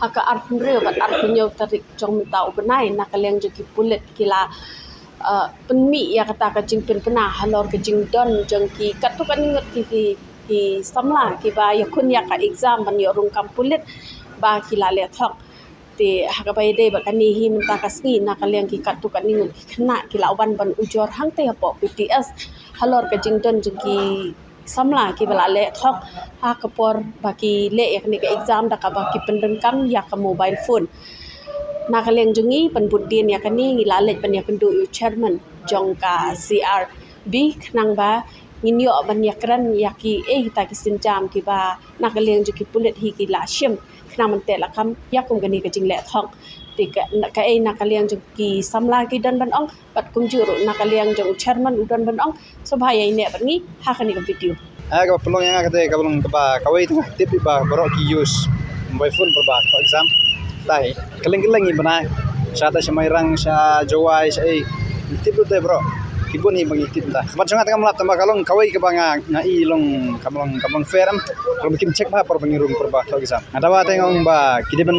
haka arpunreo bat arpunyo tarik jong mentau benai nakaliang jeki pulit kila penmi ya kata kajing pen pena halor kajing don jeng ki katukan ngot ki samla ki ba ya kun ya ka exam ban yo rung kam pulit ba kila le thok ti haka bay de bakani hi menta kasngi nakaliang ki katukan ngot ki khna kila ban ban ujor hang te po PTS halor kajing don jeng ki samla ki bala le thok ha kapor baki le yakni ka exam da ka baki pendeng kam ya ka mobile phone nakaliang jungi penbudin yakani ngila le pan yakendu chairman jongka CRB knang ba nginyo ban yakran yaki ta kisin jam ki ba nakaliang juki pulit hi ki la shim knang man te la kam yakum gani ka jing le thok ti ka nakaliang juki samla ki dan ban ong pat kum juru nakaliang jong chairman udan ban ong sobhaya ne ban ngi ha kani ka video aga pelong yang kate kabelong ba kawai tengah tip ba borok ki use mobile phone per ba for exam tai keleng-keleng ni bana sa ta semai rang sa jawai sa tip tu bro kibun ni bagi tip ta kamat sangat kamalap tambah kalong kawai ke banga ngai long kamalong feram kalau bikin cek ba per bangirum per ba for exam ada wa tengong ba kidiban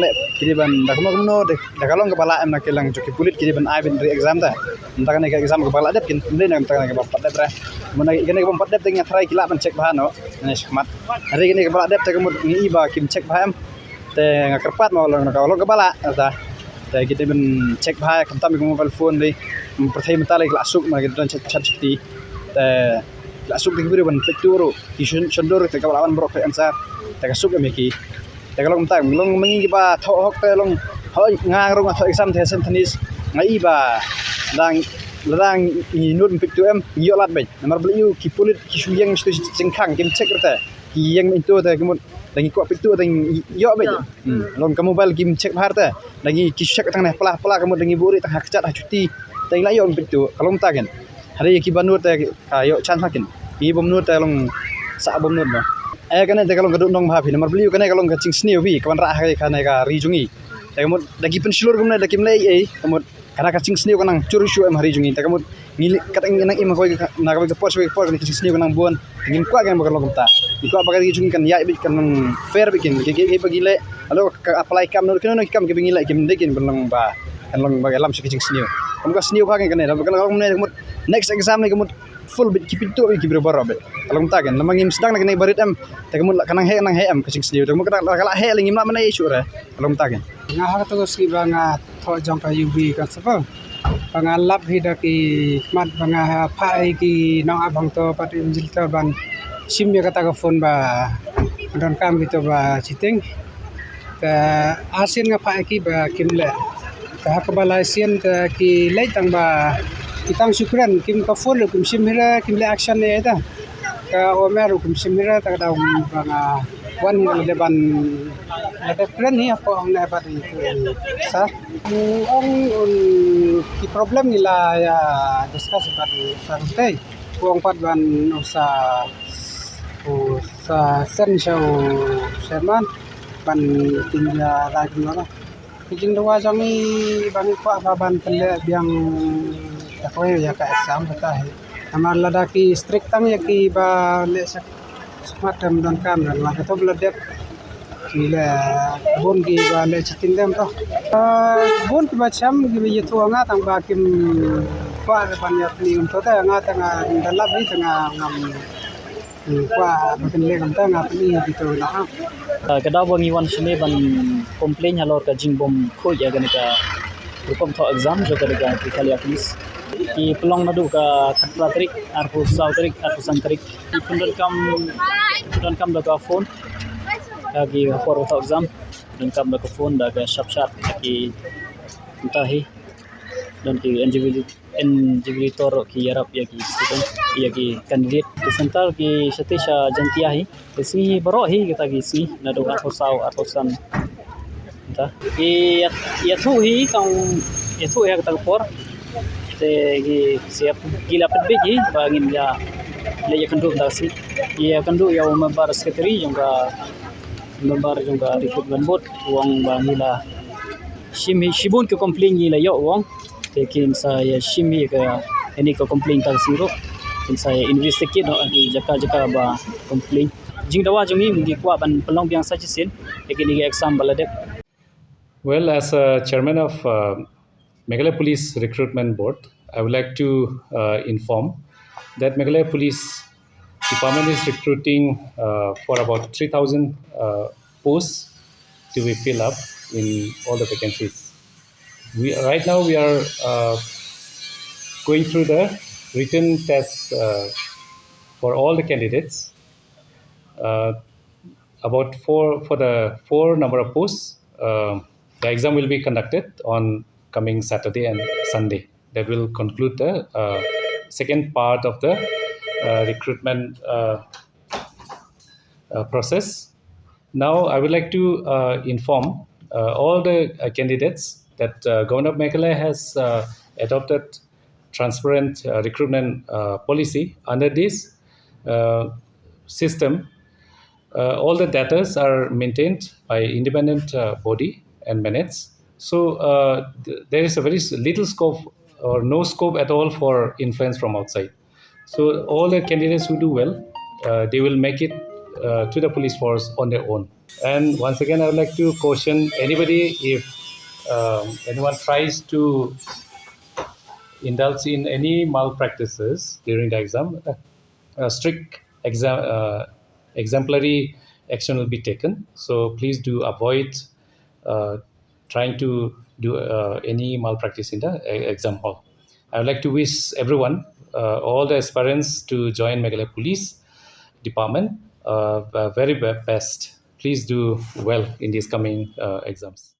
da kuno da kalong kepala em nakelang joki pulit kidiban ai bin exam ta entah ke exam kepala dep kin mlen entah ke ba dep ra mun gane ke 4 dep tengah try kila ban cek ba no ni semat hari gane kepala dep te kemud ngi ba kim cek ba em te ngakerpat mau long kalong kepala ta te kita ben cek ba kamtam ke mobile phone dei perthai mentale lasuk ma kita chat ti te lasuk ke biru ban peturo ki shondor te kepala ban brok ke ansar te kasuk me ki te kalong tam long mengi ba thok hok te long hoi ngang rong atho exam the sentenis ngai ba ladang inut pitu em yo lat bay nomor beliu ki pulit ki suyang stu singkhang kim cek rete ki yang itu te kemud lagi ko pitu teng yo bay long ka mobile kim cek bahar te lagi ki cek tang nah pala kemud lagi buri tang hak cat cuti teng la yo pitu kalong tagen hari ki banur te yo chan makin ki bomnur te long sa bomnur ba kane te kalong gaduk nong bha phi nomor beliu kane kalong kacing sniu bi kawan ra kane ka rijungi te kemud lagi pensilur gumna lagi mlei kemud kana kacing sniu kanang curi shu em hari jungi ta kamut ngili katang nang im ko na ka por kacing sniu kanang buan ngin kwa kan bakal lomta iko bakal jungi kan ya bi kan fair bikin ke bagi le alo apply kam no kan kam ke bingile kim dekin belong ba kan long ba lam kacing sniu kam ka sniu ka kan ne bakal ngom ne kamut next exam ni kamut full bit kipintu ki bro be kalong ta kan lamang im sedang nak barit em ta kamut kanang he em kacing sniu ta kamut kala he lingim la mana isu re kalong ta kan nga ha to ski banga tho jong ka yubi ka sapa banga lap hidaki mat banga pha ki nong abang to pat injil to ban sim ya kata ka phone ba don kam gitu ba chiting ta asin nga pha ki ba kimle ta ka bala sian ta ki lai tang ba kitang syukran kim ka phone kum sim hira kim le action ne ta ka omer kum sim hira ta daw banga wan ni ban ada plan ni apa ang na ba sa ang ki problem nila ya discuss about Thursday kuang pat ban sa sen show serman ban tinja lagi mana kijing dua jangi bang ko ban pele biang takoy ya ka exam kata hai amar ladaki strict tang ya ki ba le smart dan kam dan la to bladep kila bon ki ba le chitin dem to bon ki ba cham ki ye to nga tang ba kim kwa ban ya ni um to ta nga tang dalab ni tang ngam kwa ban le ngam tang ni gitu na kada wangi wan sini ban komplain halor ka jingbom kho ya gani ka rukom tho exam jo ka ga kali aklis ki pelong nadu ka khatra tarik arpu saw tarik arpu san tarik ki pundal kam da ka phone lagi for auto exam dan kam da ka phone da ka sharp ki utahi dan ki invigilator ki yarap ya ki student ya ki candidate ki sentar ki satisha jantia hi isi baro hi kita ki si nadu arpu saw arpu san ta ki ya thu hi kang ya thu ya ka por te gi siap gila pedbig hi bangin ya le ya kandu dasi ya kandu ya member secretary yang ka member yang ka recruitment board wong bangila shibun ke complain ni la yo wong te kin saya shimi ka ini ka complain ta siro kin saya investigate no adi jaka ba complain jing dawa jungi ngi kwa ban pelong biang sajisin ekini exam baladek Well, as a chairman of Meghalaya Police Recruitment Board, I would like to inform that Meghalaya Police Department is recruiting for about 3,000 posts to be filled up in all the vacancies. Right now we are going through the written test for all the candidates. About the four number of posts. The exam will be conducted on coming Saturday and Sunday. That will conclude the second part of the recruitment process. Now, I would like to inform all the candidates that Government of Meghalaya has adopted transparent recruitment policy. Under this system, all the data are maintained by independent body and managed. So there is a very little scope or no scope at all for influence from outside. So all the candidates who do well, they will make it to the police force on their own. And once again, I would like to caution anybody if anyone tries to indulge in any malpractices during the exam, strict exemplary action will be taken. So please do avoid trying to do any malpractice in the exam hall. I would like to wish everyone, all the aspirants to join Meghalaya Police Department, very best. Please do well in these coming exams.